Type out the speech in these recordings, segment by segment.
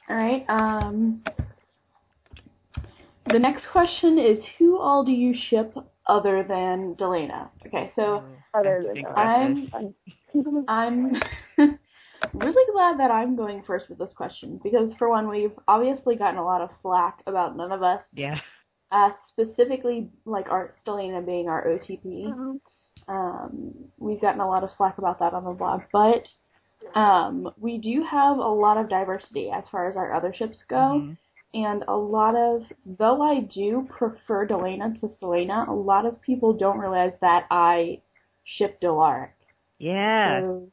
All right. The next question is, who all do you ship other than Delena? Okay, so Other than I'm really glad that I'm going first with this question because, for one, we've obviously gotten a lot of flack about none of us. Yeah. Specifically, like Delena being our OTP. We've gotten a lot of flack about that on the blog, but we do have a lot of diversity as far as our other ships go. And though I do prefer Delena to Selena, a lot of people don't realize that I ship Delaric. Yeah. So,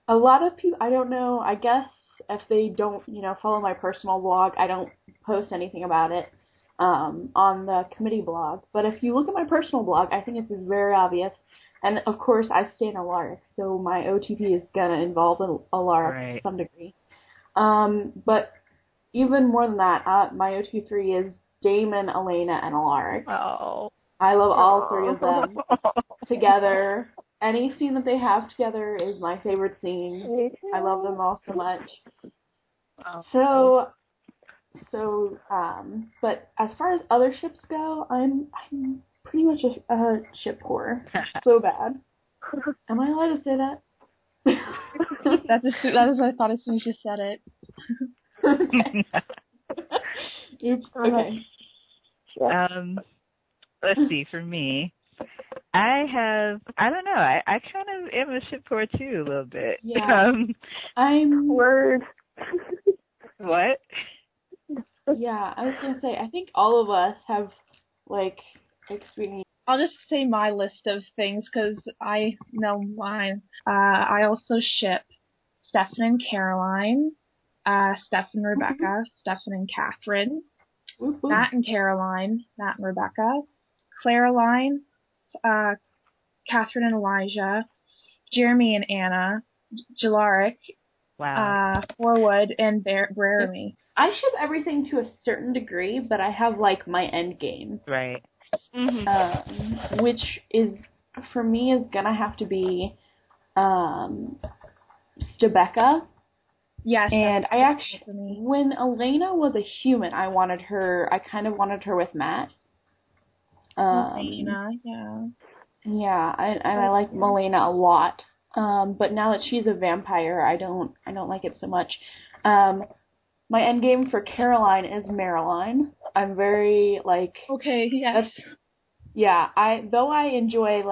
a lot of people, I don't know, I guess if they don't, follow my personal blog, I don't post anything about it on the committee blog. But if you look at my personal blog, I think it's very obvious. And, of course, I stay in Alaric, so my OTP is going to involve Alaric to some degree. But even more than that, my OTP3 is Damon, Elena, and Alaric. Oh. I love all three of them together. Any scene that they have together is my favorite scene. I love them all so much. But as far as other ships go, I'm pretty much a ship whore. So bad. Am I allowed to say that? That is what I thought as soon as you said it. Okay. Oops. Okay. Let's see, for me, I don't know, I kind of am a ship whore too, a little bit. Yeah. I'm... Word. What? Yeah, I was going to say, I think all of us have, experience. I'll just say my list of things, because I know mine. I also ship Stefan and Caroline, Stefan and Rebecca, Stefan and Catherine, Matt and Caroline, Matt and Rebecca, Claraline, Catherine and Elijah, Jeremy and Anna, Jalaric, Forwood, and Breremy. I ship everything to a certain degree, but I have, my end game. Right. Which is, for me, is gonna have to be, Stebecca. Yes. And I actually, when Elena was a human, I kind of wanted her with Matt. Elena, yeah. Yeah, and I like Melena a lot. But now that she's a vampire, I don't like it so much. My endgame for Caroline is Marilyn. I'm very, Okay, yes. Though I enjoy,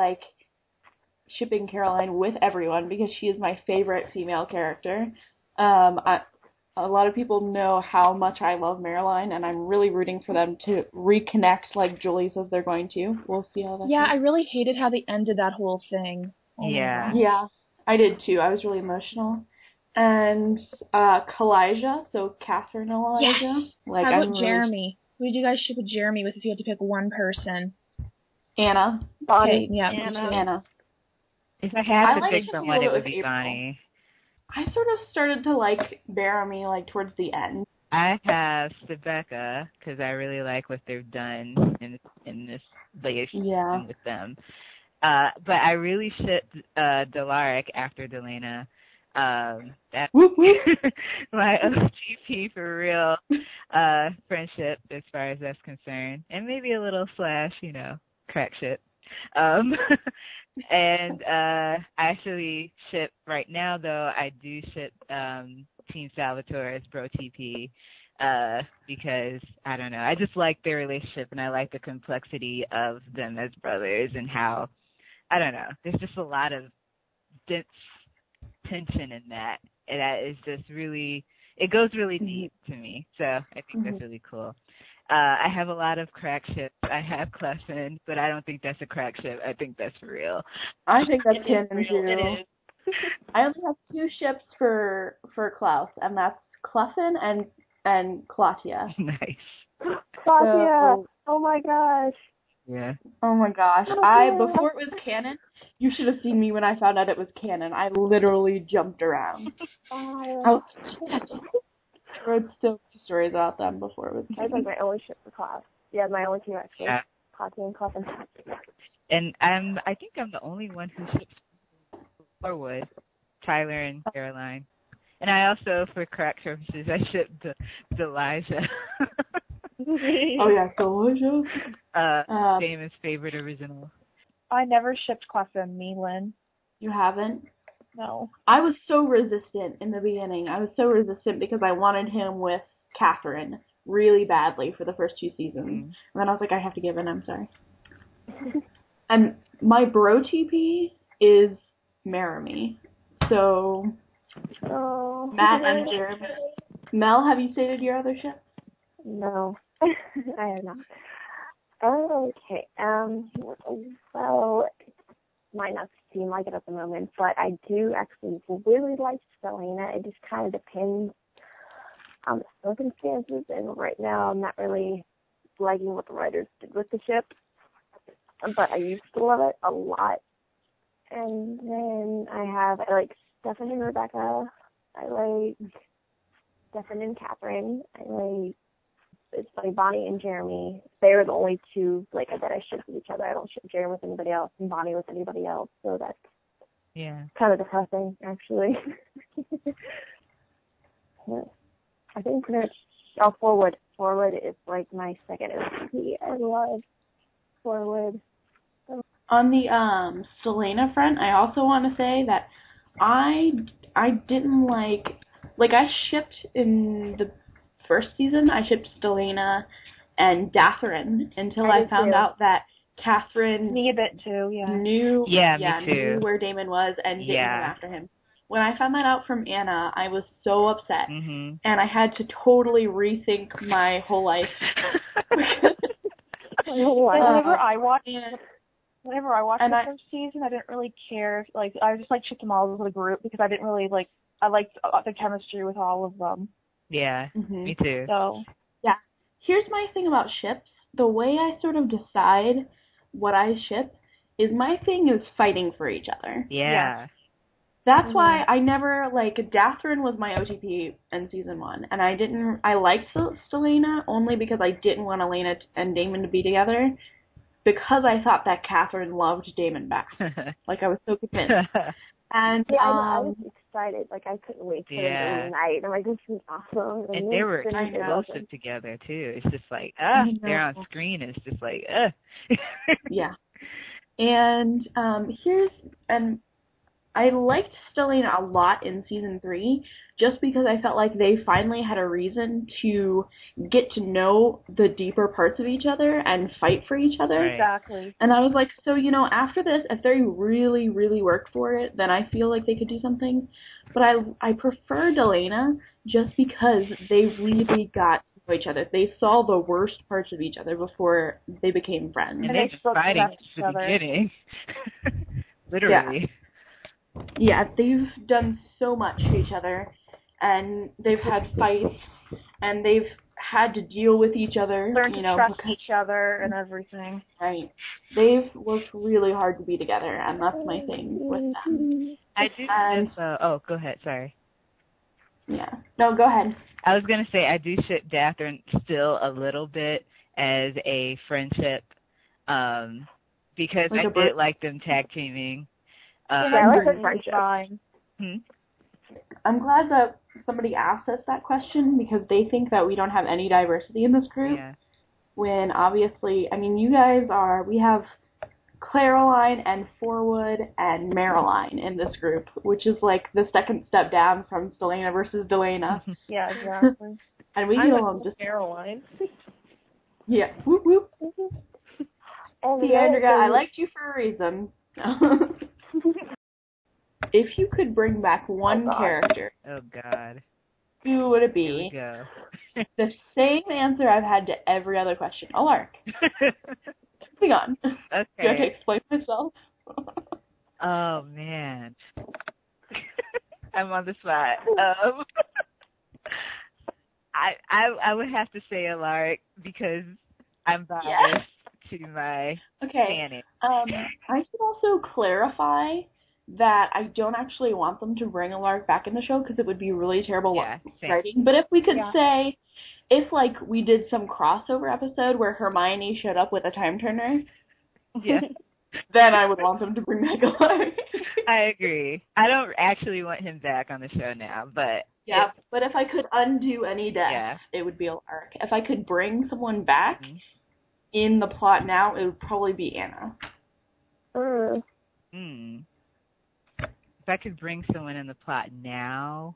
shipping Caroline with everyone because she is my favorite female character, a lot of people know how much I love Marilyn, and I'm really rooting for them to reconnect like Julie says they're going to. We'll see how that goes. I really hated how they ended that whole thing. Yeah, I did too. I was really emotional. And Kalijah, so Catherine Elijah. Yes. How about Jeremy? Who did you guys ship with Jeremy with if you had to pick one person? Anna. Bonnie. Okay, yeah, Anna. If I had to pick someone, it would be Bonnie. I sort of started to like Jeremy towards the end. I have Stebecca because I really like what they've done in this latest season with them. But I really shipped Delaric after Delena. That's my OTP for real friendship as far as that's concerned, and maybe a little / crack ship. And I actually ship right now, though. I do ship Team Salvatore as Bro TP because I don't know. I just like their relationship, and I like the complexity of them as brothers, and how I don't know. There's just a lot of dense tension in that, and that is just really. It goes really deep to me, so I think that's really cool. I have a lot of crack ships. I have Clefin, but I don't think that's a crack ship. I think that's for real. I think that's canon too. It is. I only have 2 ships for Klaus, and that's Clefin and Claudia. Nice. Claudia! Oh my gosh. Yeah. Oh my gosh. Before it was canon, you should have seen me when I found out it was canon. I literally jumped around. I wrote still stories about them before it was canon. I was my only ship for Klaus. Yeah, my only 2 actually. Yeah. Claudia and Clefin. And I think I'm the only one who ships Forwood, Tyler and Caroline. And I also, for correct purposes, I shipped Delijah. Oh yeah, delicious. Damon's favorite original. I never shipped Cleffa and me, Lynne. You haven't? No. I was so resistant in the beginning. I was so resistant because I wanted him with Catherine really badly for the first 2 seasons. And then I was like, I have to give in, I'm sorry. And my bro TP is Maramy. So, Matt and Jeremy. Mel, have you stated your other ship? No, I have not. Okay. Well, it might not seem like it at the moment, but I do actually really like Delena. It just kind of depends on the circumstances, and right now I'm not really liking what the writers did with the ship, but I used to love it a lot. And then I like Stefan and Rebecca. I like Stefan and Catherine. I like, it's funny, Bonnie and Jeremy. They're the only two, like, that I ship with each other. I don't ship Jeremy with anybody else and Bonnie with anybody else, so that's kind of depressing, actually. Yeah. I think pretty much, Forward. Forward is, like, my second MVP. I love Forward. On the Delena front, I also want to say that I didn't like I shipped in the first season, I shipped Delena and Datharin until I found out that Catherine Me a bit too, knew knew where Damon was and didn't go after him. When I found that out from Anna, I was so upset, and I had to totally rethink my whole life. Whenever I watched the first season, I didn't really care. Like, I just shipped them all as a group because I didn't really I liked the chemistry with all of them. Yeah, me too. So, yeah. Here's my thing about ships. The way I sort of decide what I ship is my thing is fighting for each other. Yeah. That's why I never, Datharin was my OTP in season 1, and I liked Delena only because I didn't want Elena and Damon to be together, because I thought that Catherine loved Damon back. I was so convinced. And I was excited. I couldn't wait for them to unite. I'm like, this is awesome. And they were explosive together too. It's just they're on screen. It's just Yeah. And I liked Delena a lot in season 3, just because I felt like they finally had a reason to get to know the deeper parts of each other and fight for each other. Right. Exactly. And I was like, so, after this, if they really, really work for it, then I feel like they could do something. But I prefer Delena just because they really got to know each other. They saw the worst parts of each other before they became friends. And they've been fighting since the beginning. Literally. Yeah, they've done so much to each other, and they've had fights, and they've had to deal with each other. Learn to trust each other and everything. Right. They've worked really hard to be together, and that's my thing with them. I do go ahead, sorry. Yeah. No, go ahead. I was going to say, I do ship Datharin still a little bit as a friendship, because I did like them tag teaming. I like the friendship. I'm glad that somebody asked us that question, because they think that we don't have any diversity in this group. Yeah. When obviously, you guys we have Claraline and Forwood and Marilyn in this group, which is the second step down from Delena versus Delena. Yeah, exactly. And we get along just Marilyn. Yeah. Whoop whoop. See, Andrea, I liked you for a reason. If you could bring back one character, who would it be? Here we go. The same answer I've had to every other question. Alark. Hang on. Okay. Do I have to explain myself? Oh, man. I'm on the spot. I would have to say Alark, because I'm biased to my canon. I should also clarify that I don't actually want them to bring Alark back in the show, because it would be really terrible writing. But if we could say, if we did some crossover episode where Hermione showed up with a time turner, then I would want them to bring back Alark. I agree. I don't actually want him back on the show now, but yeah. But if I could undo any death, it would be Alaric. If I could bring someone back in the plot now, it would probably be Anna. If I could bring someone in the plot now,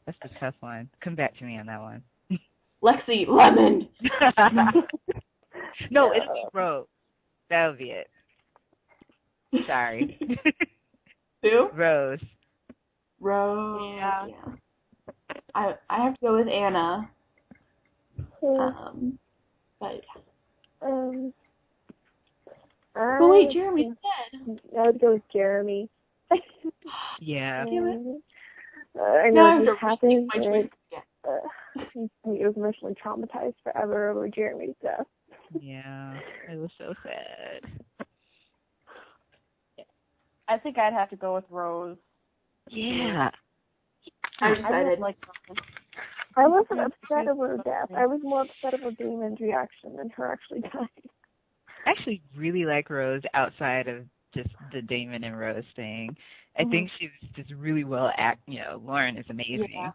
that's a tough one. Come back to me on that one. Lexi Lemon. No, it'll be Rose. That'll be it. Sorry. Who? Rose. Yeah. I have to go with Anna. But wait, Jeremy's dead. I would go with Jeremy. Yeah. I know this happened. He was emotionally traumatized forever over Jeremy's death. Yeah, it was so sad. I think I'd have to go with Rose. Yeah. I'm excited. I wasn't upset over her death. I was more upset over Damon's reaction than her actually dying. I actually really like Rose outside of just the Damon and Rose thing. I think she's just really well Lauren is amazing. Yeah.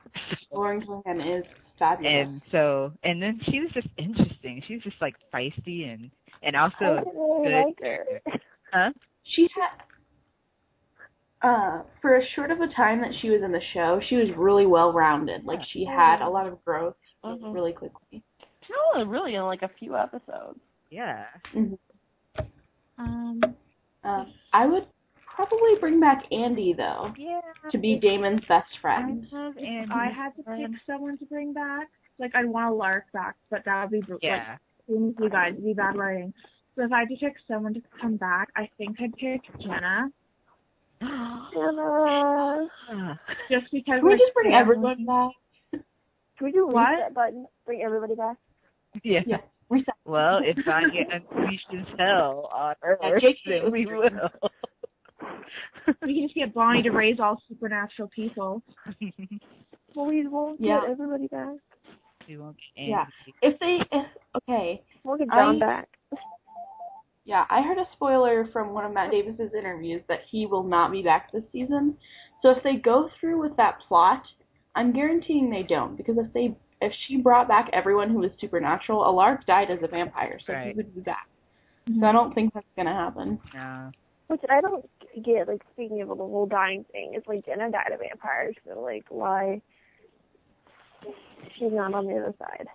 Lauren Gilligan is fabulous. And then she was just interesting. She was just like feisty and also I didn't really good. like her. Huh? She had for as short of a time that she was in the show, she was really well rounded. Like she had a lot of growth really quickly. She was really in like a few episodes. Yeah. I would probably bring back Andy though. Yeah. To be Damon's best friend. If I had to pick someone to bring back, like I'd want a Lark back, but that would be you guys, it'd be bad writing. So if I had to pick someone to come back, I think I'd pick Jenna. Jenna. Just because. Can we just bring everyone back? Can we do a what? reset button? Bring everybody back? Yeah. Reset. Well, if Anya unleashes hell on Earth, then we will. We can just get Bonnie to raise all supernatural people. Well, we won't get everybody back. We won't get Andy. We'll get John back. Yeah, I heard a spoiler from one of Matt Davis's interviews that he will not be back this season. So if they go through with that plot, I'm guaranteeing they don't, because if she brought back everyone who was supernatural, Alaric died as a vampire, so he would be back. So I don't think that's gonna happen. No. Which I don't get, like, speaking of the whole dying thing, it's like Jenna died a vampire, so, like, why she's not on the other side.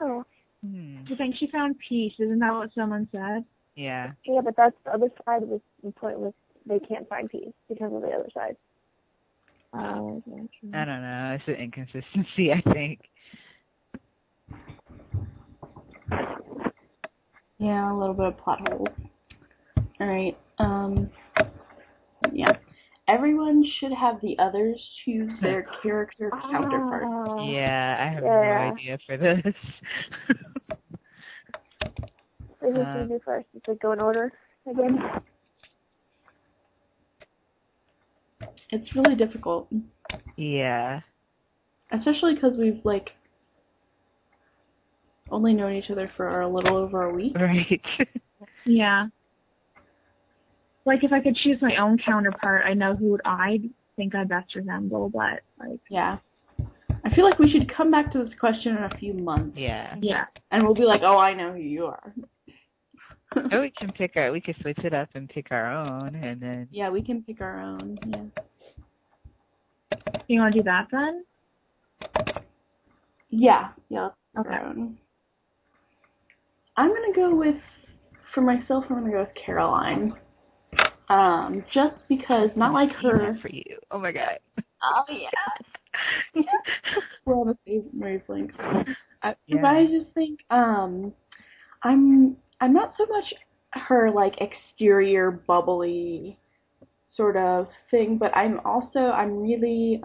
Oh. You think she found peace? Isn't that what someone said? Yeah. Yeah, but that's the other side of the point with they can't find peace because of the other side. I don't know. It's an inconsistency, I think. Yeah, a little bit of plot holes. All right. Yeah. Everyone should have the others choose their character counterparts. Yeah, I have no idea for this. So who should we do first? Just like go in order again? It's really difficult. Yeah. Especially because we've, like, only known each other for a little over a week. Right. Yeah. Like, if I could choose my own counterpart, I know who I think I best resemble, but, like... Yeah. I feel like we should come back to this question in a few months. Yeah. Yeah. And we'll be like, oh, I know who you are. Or we can switch it up and pick our own, and then... Yeah, we can pick our own, You want to do that, then? Yeah, let's pick Okay. our own. I'm going to go with, for myself, I'm going to go with Caroline. Just because, not like her... For you. Oh, my God. Oh, yeah. We're on the same wavelength. But I just think, I'm not so much her, like, exterior bubbly sort of thing, but I'm really,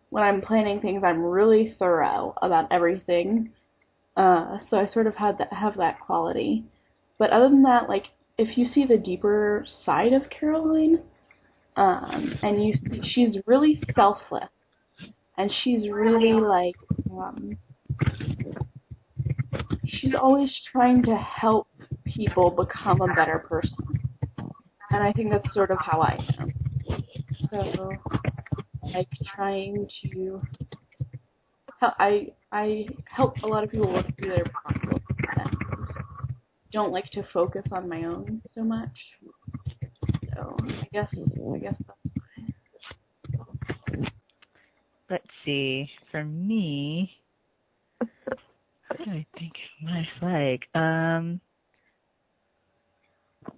when I'm planning things, I'm really thorough about everything. So I sort of have that quality. But other than that, like, if you see the deeper side of Caroline, and she's really selfless, and she's really, like, she's always trying to help people become a better person. And I think that's sort of how I am. So, like, trying to, I help a lot of people work through their problems and don't like to focus on my own so much. So, I guess that's Let's see. For me, what do I think my like?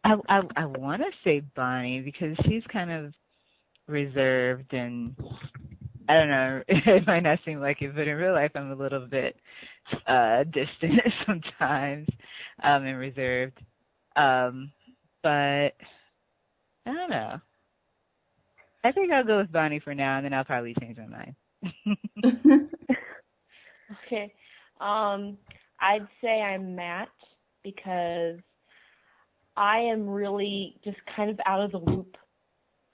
I want to say Bonnie because she's kind of reserved and I don't know. It might not seem like it, but in real life, I'm a little bit distant sometimes and reserved. But I don't know. I think I'll go with Bonnie for now, and then I'll probably change my mind. Okay. I'd say I'm Matt because I am really just kind of out of the loop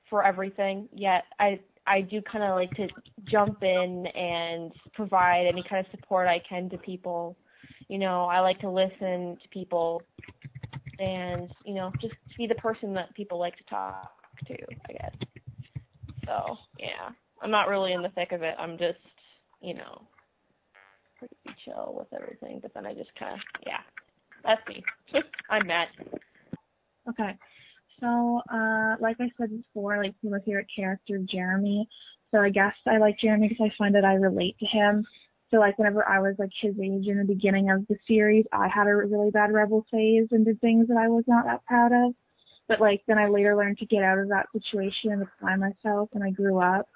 for everything, yet I do kind of like to jump in and provide any kind of support I can to people. You know, I like to listen to people and, you know, just be the person that people like to talk to, I guess. So, yeah, I'm not really in the thick of it. I'm just, you know, pretty chill with everything, but then I just kind of, yeah, that's me. I'm Matt. Okay. So, like I said before, like my favorite character, Jeremy. So I guess I like Jeremy because I find that I relate to him. So like whenever I was like his age in the beginning of the series, I had a really bad rebel phase and did things that I was not that proud of. But like then I later learned to get out of that situation and apply myself, and I grew up.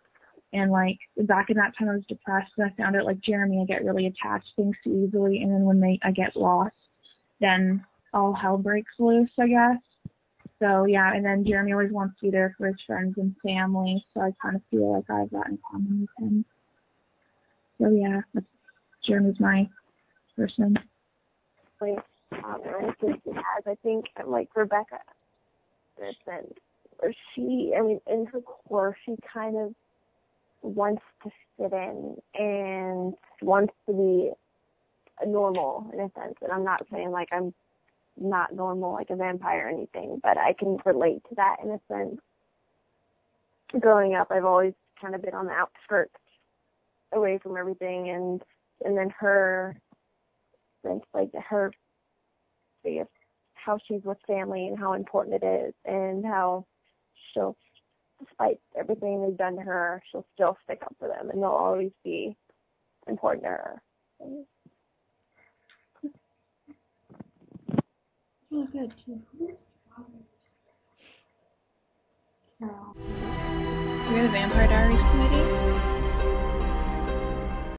And like back in that time I was depressed, and I found out like Jeremy, I get really attached to things too easily, and then when I get lost, then all hell breaks loose, I guess. So yeah, and then Jeremy always wants to be there for his friends and family, so I kind of feel like I have that in common with him. So yeah, Jeremy's my person. And I think like Rebecca, in a sense, where in her core, she kind of wants to fit in and wants to be normal in a sense. And I'm not saying like I'm not normal like a vampire or anything, but I can relate to that in a sense. Growing up, I've always kind of been on the outskirts, away from everything, and then her, like her, I guess, how she's with family and how important it is, and how she'll, despite everything they've done to her, she'll still stick up for them, and they'll always be important to her. really good too. Do we have a Vampire Diaries committee?